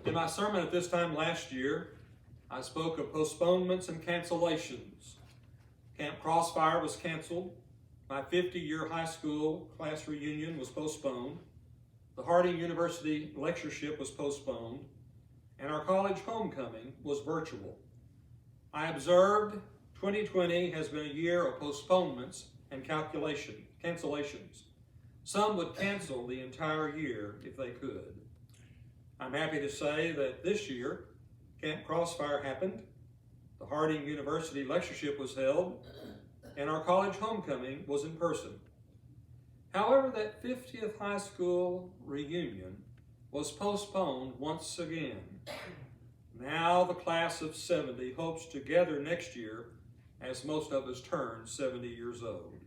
In my sermon at this time last year, I spoke of postponements and cancellations. Camp Crossfire was canceled. My 50-year high school class reunion was postponed. The Harding University lectureship was postponed. And our college homecoming was virtual. I observed 2020 has been a year of postponements and cancellations. Some would cancel the entire year if they could. I'm happy to say that this year, Camp Crossfire happened, the Harding University lectureship was held, and our college homecoming was in person. However, that 50th high school reunion was postponed once again. Now the class of 70 hopes to gather next year as most of us turn 70 years old.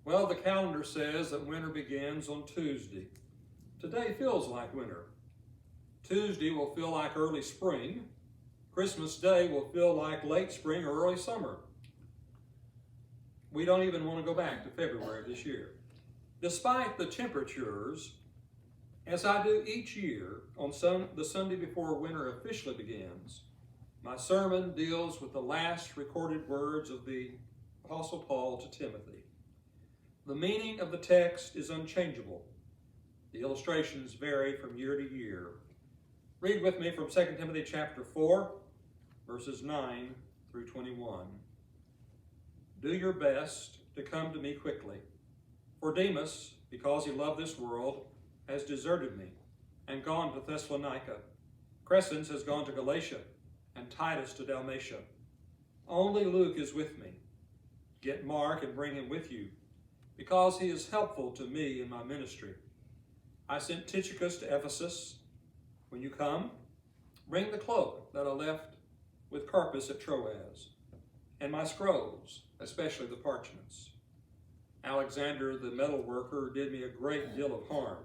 Well, the calendar says that winter begins on Tuesday. Today feels like winter. Tuesday will feel like early spring. Christmas Day will feel like late spring or early summer. We don't even want to go back to February this year. Despite the temperatures, as I do each year on the Sunday before winter officially begins, my sermon deals with the last recorded words of the Apostle Paul to Timothy. The meaning of the text is unchangeable. The illustrations vary from year to year. Read with me from 2 Timothy chapter 4, verses 9 through 21. Do your best to come to me quickly. For Demas, because he loved this world, has deserted me and gone to Thessalonica. Crescens has gone to Galatia, and Titus to Dalmatia. Only Luke is with me. Get Mark and bring him with you, because he is helpful to me in my ministry. I sent Tychicus to Ephesus. When you come, bring the cloak that I left with Carpus at Troas, and my scrolls, especially the parchments. Alexander the metal worker did me a great deal of harm.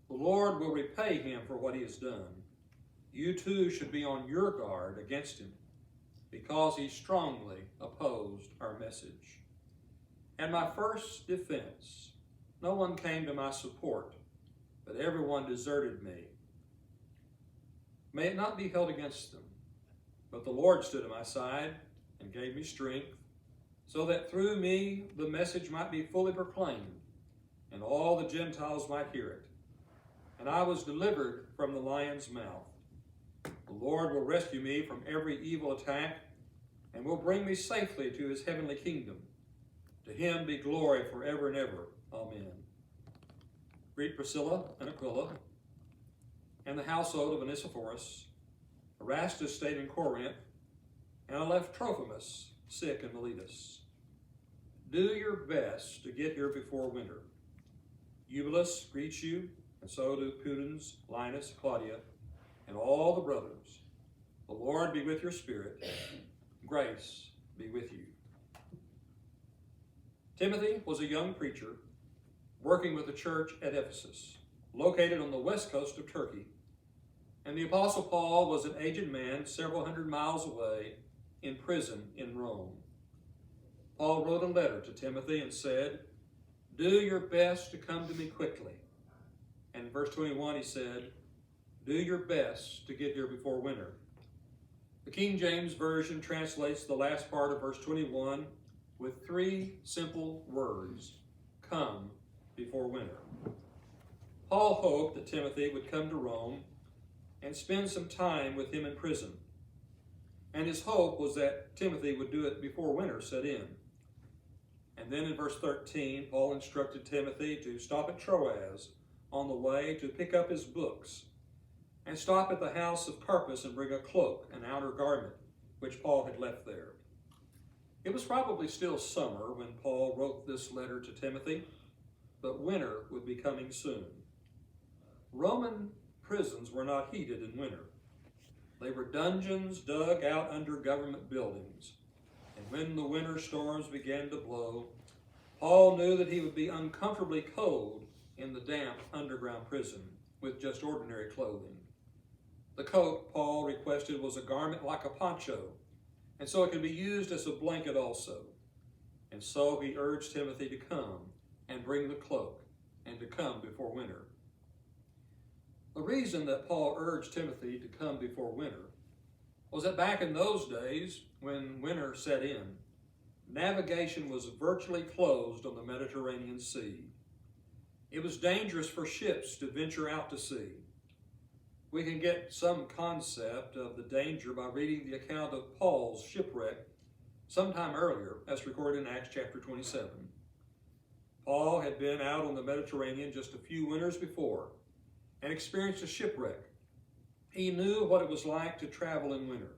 The Lord will repay him for what he has done. You too should be on your guard against him, because he strongly opposed our message. At my first defense, no one came to my support, but everyone deserted me. May it not be held against them, but the Lord stood at my side and gave me strength, so that through me the message might be fully proclaimed, and all the Gentiles might hear it. And I was delivered from the lion's mouth. The Lord will rescue me from every evil attack, and will bring me safely to his heavenly kingdom. To him be glory forever and ever. Amen. Greet Priscilla and Aquila, and the household of Onesiphorus. Erastus stayed in Corinth, and I left Trophimus sick in Miletus. Do your best to get here before winter. Eubulus greets you, and so do Pudens, Linus, Claudia, and all the brothers. The Lord be with your spirit. Grace be with you. Timothy was a young preacher working with the church at Ephesus, located on the west coast of Turkey. And the Apostle Paul was an aged man several hundred miles away in prison in Rome. Paul wrote a letter to Timothy and said, do your best to come to me quickly. And in verse 21 he said, do your best to get here before winter. The King James Version translates the last part of verse 21 with three simple words: come before winter. Paul hoped that Timothy would come to Rome and spend some time with him in prison. And his hope was that Timothy would do it before winter set in. And then in verse 13, Paul instructed Timothy to stop at Troas on the way to pick up his books, and stop at the house of Carpus and bring a cloak, an outer garment, which Paul had left there. It was probably still summer when Paul wrote this letter to Timothy, but winter would be coming soon. Roman prisons were not heated in winter. They were dungeons dug out under government buildings. And when the winter storms began to blow, Paul knew that he would be uncomfortably cold in the damp underground prison with just ordinary clothing. The coat Paul requested was a garment like a poncho, and so it could be used as a blanket also. And so he urged Timothy to come and bring the cloak and to come before winter. The reason that Paul urged Timothy to come before winter was that back in those days, when winter set in, navigation was virtually closed on the Mediterranean Sea. It was dangerous for ships to venture out to sea. We can get some concept of the danger by reading the account of Paul's shipwreck sometime earlier, as recorded in Acts chapter 27. Paul had been out on the Mediterranean just a few winters before and experienced a shipwreck. He knew what it was like to travel in winter.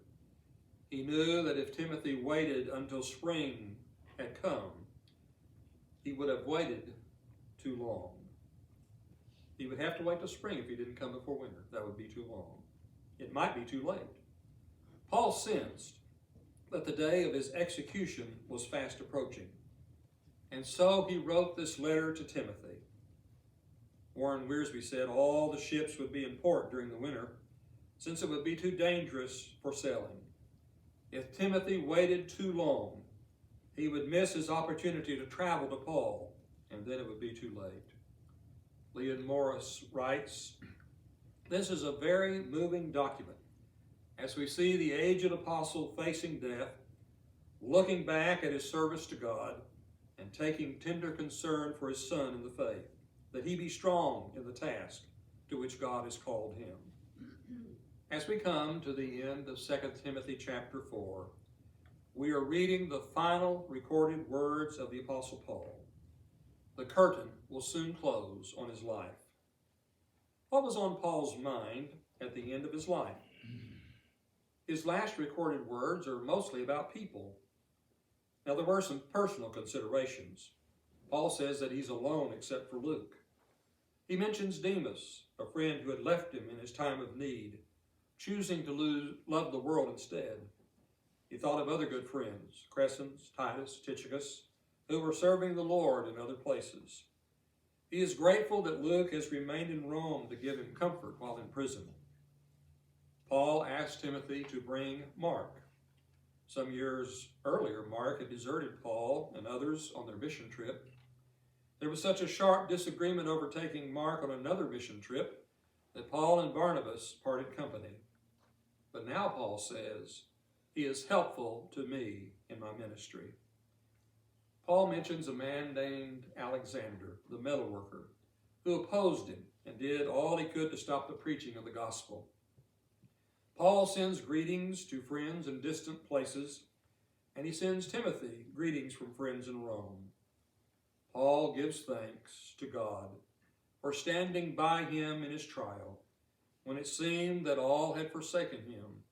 He knew that if Timothy waited until spring had come, he would have waited too long. He would have to wait till spring if he didn't come before winter. That would be too long. It might be too late. Paul sensed that the day of his execution was fast approaching. And so he wrote this letter to Timothy. Warren Wiersbe said all the ships would be in port during the winter, since it would be too dangerous for sailing. If Timothy waited too long, he would miss his opportunity to travel to Paul, and then it would be too late. Leon Morris writes, "This is a very moving document as we see the aged apostle facing death, looking back at his service to God, and taking tender concern for his son in the faith, that he be strong in the task to which God has called him." As we come to the end of 2 Timothy chapter 4, we are reading the final recorded words of the Apostle Paul. The curtain will soon close on his life. What was on Paul's mind at the end of his life? His last recorded words are mostly about people. Now, there were some personal considerations. Paul says that he's alone except for Luke. He mentions Demas, a friend who had left him in his time of need, choosing to love the world instead. He thought of other good friends, Crescens, Titus, Tychicus, who were serving the Lord in other places. He is grateful that Luke has remained in Rome to give him comfort while in prison. Paul asked Timothy to bring Mark. Some years earlier, Mark had deserted Paul and others on their mission trip. There was such a sharp disagreement over taking Mark on another mission trip that Paul and Barnabas parted company. But now Paul says, he is helpful to me in my ministry. Paul mentions a man named Alexander, the metalworker, who opposed him and did all he could to stop the preaching of the gospel. Paul sends greetings to friends in distant places, and he sends Timothy greetings from friends in Rome. Paul gives thanks to God for standing by him in his trial when it seemed that all had forsaken him.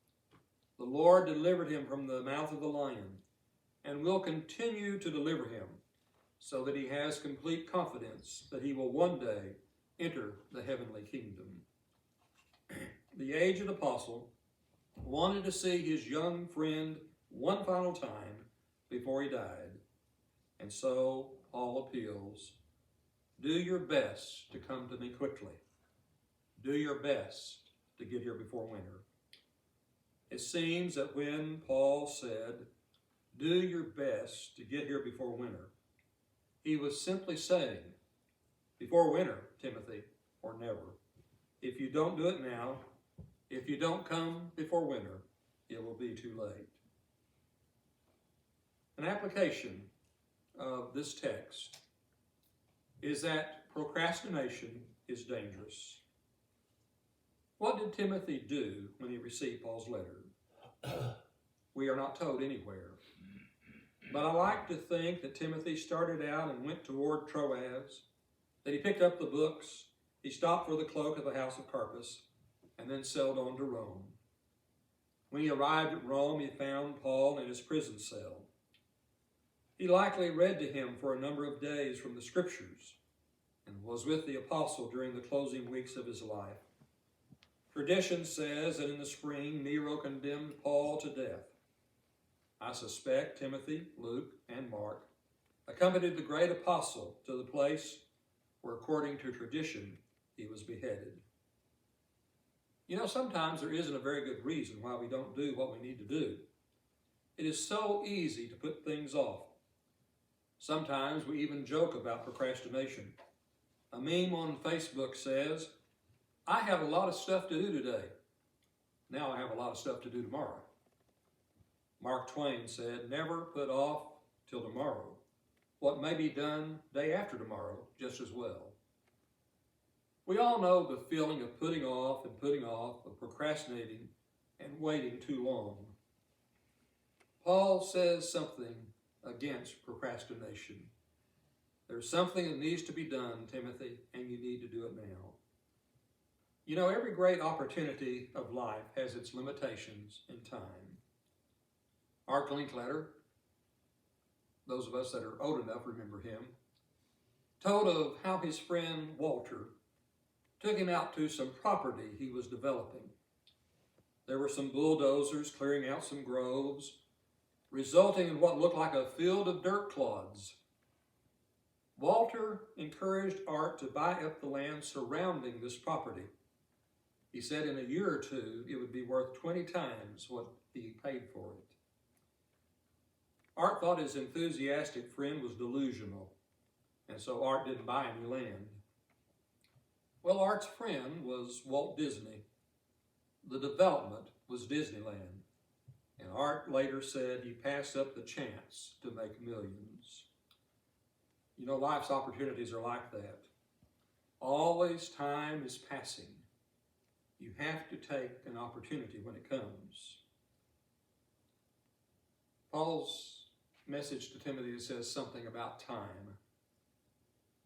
The Lord delivered him from the mouth of the lion and will continue to deliver him so that he has complete confidence that he will one day enter the heavenly kingdom. The aged apostle wanted to see his young friend one final time before he died. And so Paul appeals, do your best to come to me quickly. Do your best to get here before winter. It seems that when Paul said, do your best to get here before winter, he was simply saying, before winter, Timothy, or never. If you don't do it now, if you don't come before winter, it will be too late. An application of this text is that procrastination is dangerous. What did Timothy do when he received Paul's letter? We are not told anywhere. But I like to think that Timothy started out and went toward Troas, that he picked up the books, he stopped for the cloak at the house of Carpus, and then sailed on to Rome. When he arrived at Rome, he found Paul in his prison cell. He likely read to him for a number of days from the Scriptures and was with the apostle during the closing weeks of his life. Tradition says that in the spring, Nero condemned Paul to death. I suspect Timothy, Luke, and Mark accompanied the great apostle to the place where, according to tradition, he was beheaded. You know, sometimes there isn't a very good reason why we don't do what we need to do. It is so easy to put things off. Sometimes we even joke about procrastination. A meme on Facebook says, I have a lot of stuff to do today. Now I have a lot of stuff to do tomorrow. Mark Twain said, never put off till tomorrow what may be done day after tomorrow just as well. We all know the feeling of putting off, of procrastinating and waiting too long. Paul says something against procrastination. There's something that needs to be done, Timothy, and you need to do it now. You know, every great opportunity of life has its limitations in time. Art Linkletter, those of us that are old enough remember him, told of how his friend Walter took him out to some property he was developing. There were some bulldozers clearing out some groves, resulting in what looked like a field of dirt clods. Walter encouraged Art to buy up the land surrounding this property. He said in a year or two, it would be worth 20 times what he paid for it. Art thought his enthusiastic friend was delusional, and so Art didn't buy any land. Well, Art's friend was Walt Disney. The development was Disneyland, and Art later said he passed up the chance to make millions. You know, life's opportunities are like that. Always time is passing. You have to take an opportunity when it comes. Paul's message to Timothy says something about time.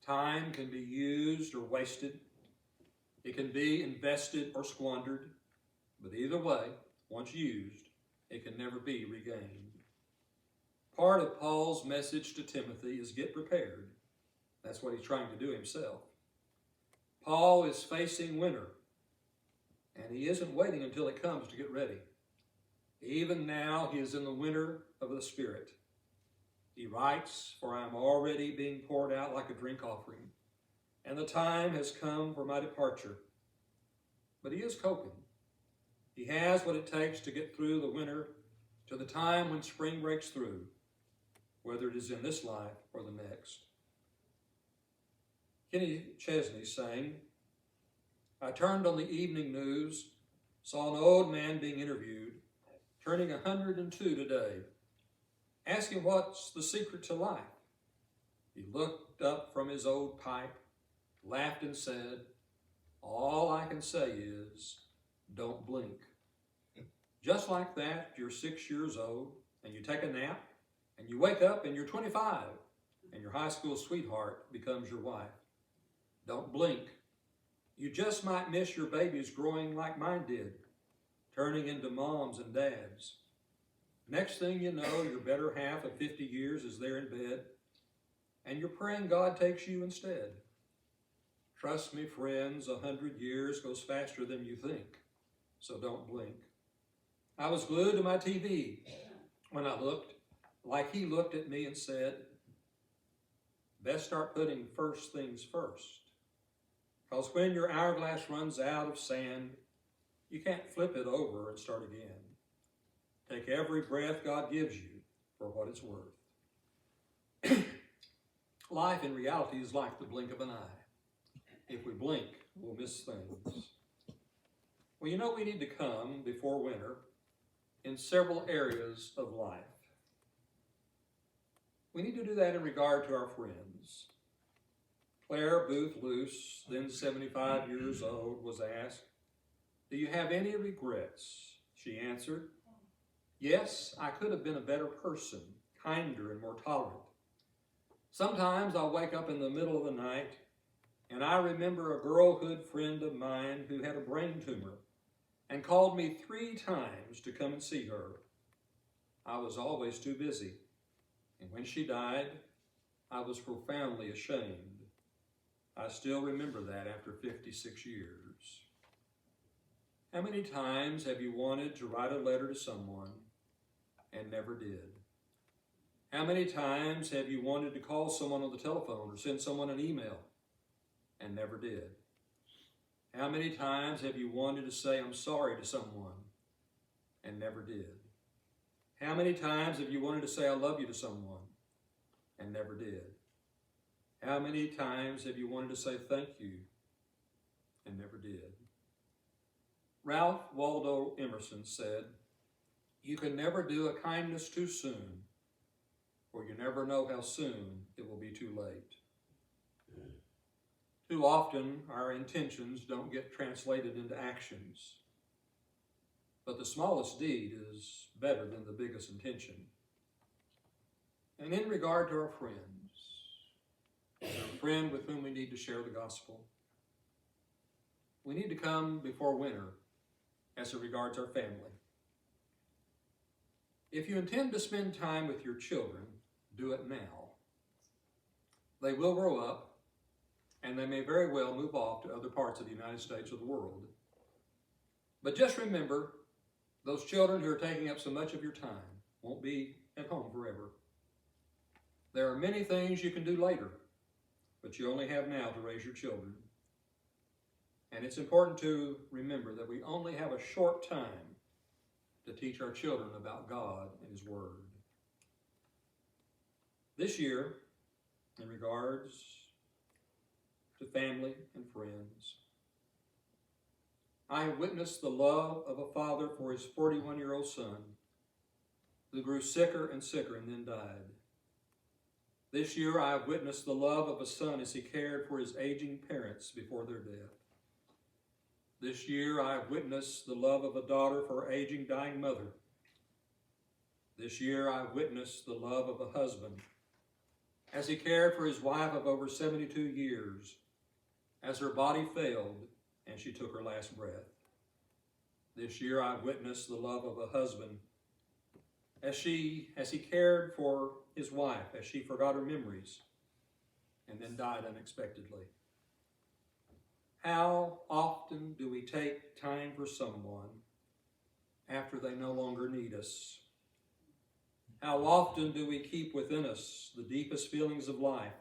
Time can be used or wasted. It can be invested or squandered. But either way, once used, it can never be regained. Part of Paul's message to Timothy is get prepared. That's what he's trying to do himself. Paul is facing winter, and he isn't waiting until it comes to get ready. Even now, he is in the winter of the Spirit. He writes, "For I am already being poured out like a drink offering, and the time has come for my departure." But he is coping. He has what it takes to get through the winter to the time when spring breaks through, whether it is in this life or the next. Kenny Chesney sang, "I turned on the evening news, saw an old man being interviewed, turning 102 today, asking what's the secret to life. He looked up from his old pipe, laughed and said, 'All I can say is, don't blink.' Just like that, you're 6 years old, and you take a nap, and you wake up and you're 25, and your high school sweetheart becomes your wife. Don't blink. You just might miss your babies growing like mine did, turning into moms and dads. Next thing you know, your better half of 50 years is there in bed, and you're praying God takes you instead. Trust me, friends, 100 years goes faster than you think, so don't blink." I was glued to my TV when I looked, like he looked at me and said, "Best start putting first things first. Because when your hourglass runs out of sand, you can't flip it over and start again. Take every breath God gives you for what it's worth." Life in reality is like the blink of an eye. If we blink, we'll miss things. Well, you know, we need to come before winter in several areas of life. We need to do that in regard to our friends. Claire Booth Luce, then 75 years old, was asked, "Do you have any regrets?" She answered, "Yes, I could have been a better person, kinder and more tolerant. Sometimes I'll wake up in the middle of the night and I remember a girlhood friend of mine who had a brain tumor and called me 3 times to come and see her. I was always too busy, and when she died, I was profoundly ashamed. I still remember that after 56 years. How many times have you wanted to write a letter to someone and never did? How many times have you wanted to call someone on the telephone or send someone an email and never did? How many times have you wanted to say I'm sorry to someone and never did? How many times have you wanted to say I love you to someone and never did? How many times have you wanted to say thank you and never did? Ralph Waldo Emerson said, "You can never do a kindness too soon, for you never know how soon it will be too late." Too often, our intentions don't get translated into actions. But the smallest deed is better than the biggest intention. And in regard to our friends, is there a friend with whom we need to share the gospel? We need to come before winter as it regards our family. If you intend to spend time with your children, do it now. They will grow up, and they may very well move off to other parts of the United States or the world. But just remember, those children who are taking up so much of your time won't be at home forever. There are many things you can do later, but you only have now to raise your children. And it's important to remember that we only have a short time to teach our children about God and His Word. This year, in regards to family and friends, I have witnessed the love of a father for his 41-year-old son who grew sicker and sicker and then died. This year, I have witnessed the love of a son as he cared for his aging parents before their death. This year, I have witnessed the love of a daughter for her aging, dying mother. This year, I have witnessed the love of a husband as he cared for his wife of over 72 years as her body failed and she took her last breath. This year, I've witnessed the love of a husband as he cared for his wife as she forgot her memories and then died unexpectedly. How often do we take time for someone after they no longer need us? How often do we keep within us the deepest feelings of life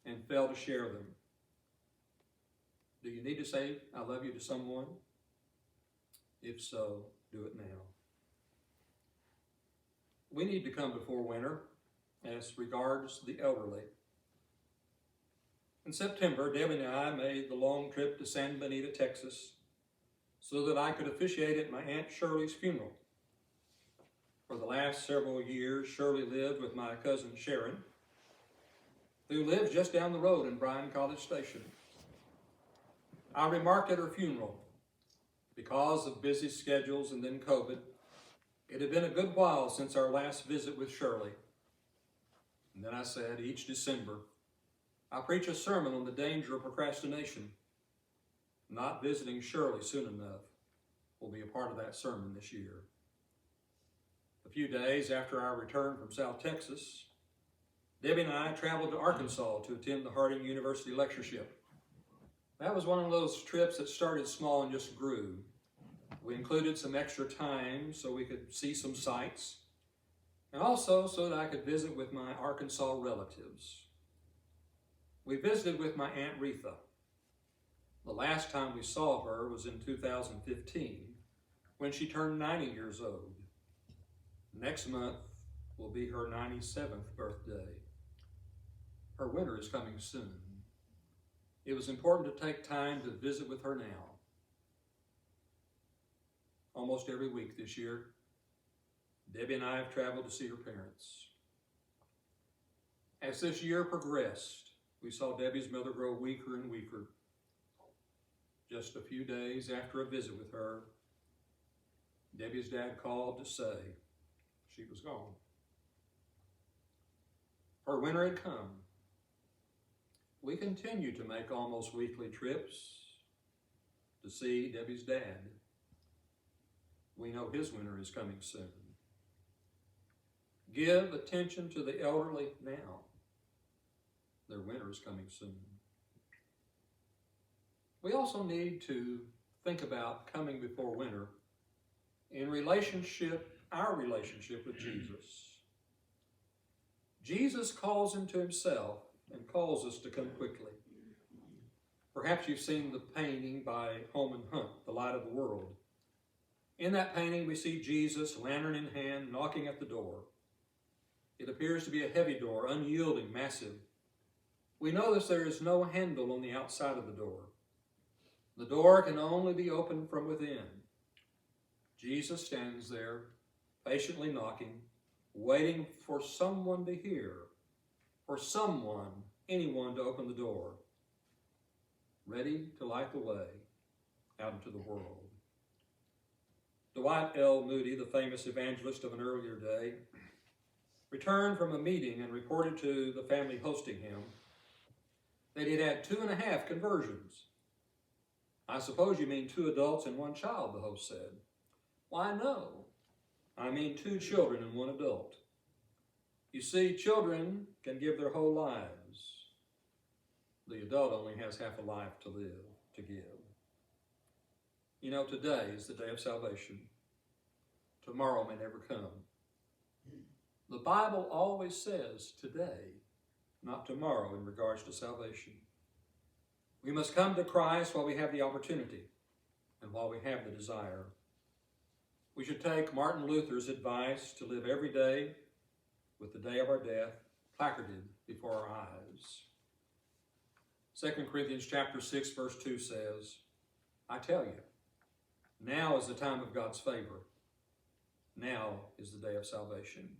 and fail to share them? Do you need to say, "I love you" to someone? If so, do it now. We need to come before winter as regards the elderly. In September, Debbie and I made the long trip to San Benito, Texas, so that I could officiate at my Aunt Shirley's funeral. For the last several years, Shirley lived with my cousin Sharon, who lives just down the road in Bryan College Station. I remarked at her funeral, because of busy schedules and then COVID, it had been a good while since our last visit with Shirley. And then I said, each December, I preach a sermon on the danger of procrastination. Not visiting Shirley soon enough will be a part of that sermon this year. A few days after our return from South Texas, Debbie and I traveled to Arkansas to attend the Harding University lectureship. That was one of those trips that started small and just grew. We included some extra time so we could see some sights, and also so that I could visit with my Arkansas relatives. We visited with my Aunt Retha. The last time we saw her was in 2015, when she turned 90 years old. Next month will be her 97th birthday. Her winter is coming soon. It was important to take time to visit with her now. Almost every week this year, Debbie and I have traveled to see her parents. As this year progressed, we saw Debbie's mother grow weaker and weaker. Just a few days after a visit with her, Debbie's dad called to say she was gone. Her winter had come. We continue to make almost weekly trips to see Debbie's dad. We know his winter is coming soon. Give attention to the elderly now. Their winter is coming soon. We also need to think about coming before winter in our relationship with Jesus. Jesus calls into himself and calls us to come quickly. Perhaps you've seen the painting by Holman Hunt, The Light of the World. In that painting, we see Jesus, lantern in hand, knocking at the door. It appears to be a heavy door, unyielding, massive. We notice there is no handle on the outside of the door. The door can only be opened from within. Jesus stands there, patiently knocking, waiting for someone to hear, for someone, anyone to open the door, ready to light the way out into the world. Dwight L. Moody, the famous evangelist of an earlier day, returned from a meeting and reported to the family hosting him that he'd had 2.5 conversions. "I suppose you mean 2 adults and 1 child," the host said. "Why, no. I mean 2 children and 1 adult. You see, children can give their whole lives. The adult only has half a life to live, to give. You know, today is the day of salvation. Tomorrow may never come. The Bible always says today, not tomorrow, in regards to salvation. We must come to Christ while we have the opportunity and while we have the desire. We should take Martin Luther's advice to live every day with the day of our death placarded before our eyes. 2 Corinthians chapter 6, verse 2 says, "I tell you, now is the time of God's favor. Now is the day of salvation."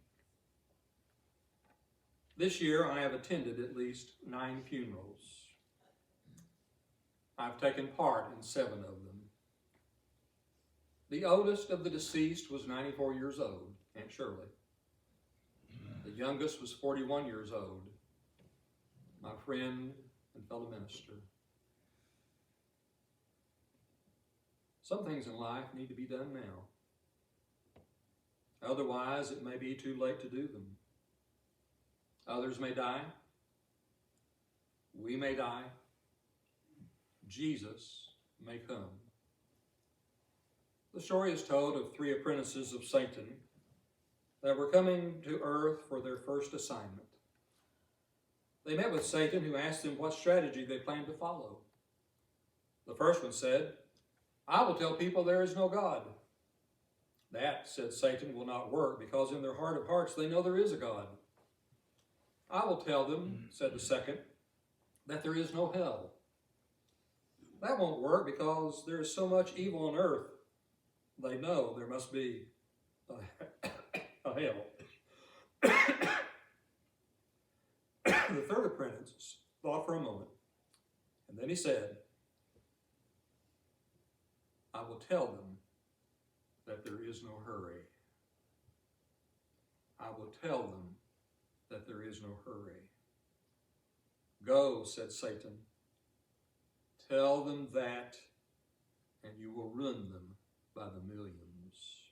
This year, I have attended at least 9 funerals. I've taken part in 7 of them. The oldest of the deceased was 94 years old, Aunt Shirley. The youngest was 41 years old, my friend and fellow minister. Some things in life need to be done now. Otherwise, it may be too late to do them. Others may die. We may die. Jesus may come. The story is told of 3 apprentices of Satan that were coming to earth for their first assignment. They met with Satan, who asked them what strategy they planned to follow. The first one said, "I will tell people there is no God." "That," said Satan, "will not work, because in their heart of hearts they know there is a God." "I will tell them," said the second, "that there is no hell." "That won't work, because there is so much evil on earth, they know there must be a hell." The third apprentice thought for a moment, and then he said, "I will tell them that there is no hurry. I will tell them that there is no hurry." "Go," said Satan. "Tell them that, and you will ruin them by the millions."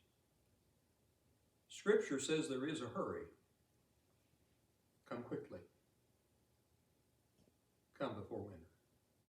Scripture says there is a hurry. Come quickly. Come before winter.